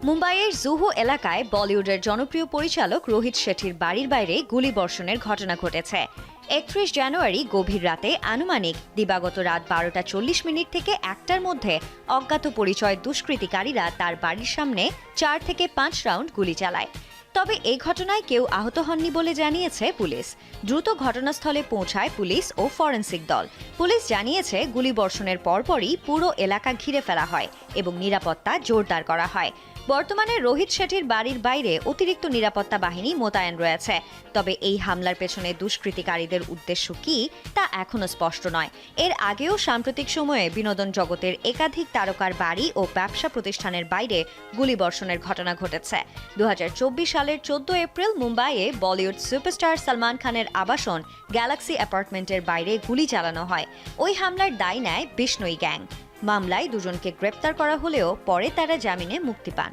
মুম্বাইয়ের জুহু এলাকায় বলিউডের জনপ্রিয় পরিচালক রোহিত শেঠির বাড়ির বাইরে গুলিবর্ষণের ঘটনা ঘটেছে। ৩১ জানুয়ারি গভীর রাতে আনুমানিক দিবাগত রাত ১২টা ৪০ থেকে ১টার মধ্যে অজ্ঞাত পরিচয় দুষ্কৃতিকারীরা তার বাড়ির সামনে ৪ থেকে ৫ রাউন্ড গুলি চালায়। তবে এই ঘটনায় কেউ আহত হননি বলে জানিয়েছে পুলিশ। দ্রুত ঘটনাস্থলে পৌঁছায় পুলিশ ও ফরেনসিক দল। পুলিশ জানিয়েছে গুলিবর্ষণের পরপরই পুরো এলাকা ঘিরে ফেলা হয় এবং নিরাপত্তা জোরদার করা হয়। বর্তমানে রোহিত শেঠির বাড়ির বাইরে অতিরিক্ত নিরাপত্তা বাহিনী মোতায়েন রয়েছে। তবে এই হামলার পেছনে দুষ্কৃতিকারীদের উদ্দেশ্য কি তা এখনো স্পষ্ট নয়। এর আগেও সাম্প্রতিক সময়ে বিনোদন জগতের একাধিক তারকার বাড়ি ও ব্যবসা প্রতিষ্ঠানের বাইরে গুলিবর্ষণের ঘটনা ঘটেছে। ২০২৪ সালের ১৪ এপ্রিল মুম্বাইয়ে বলিউড সুপারস্টার সালমান খানের আবাসন গ্যালাক্সি অ্যাপার্টমেন্টের বাইরে গুলি চালানো হয়। ওই হামলার দায় নেয় বিষ্ণুই গ্যাং। মামলায় দুজনকে গ্রেপ্তার করা হলেও পরে তারা জামিনে মুক্তি পান।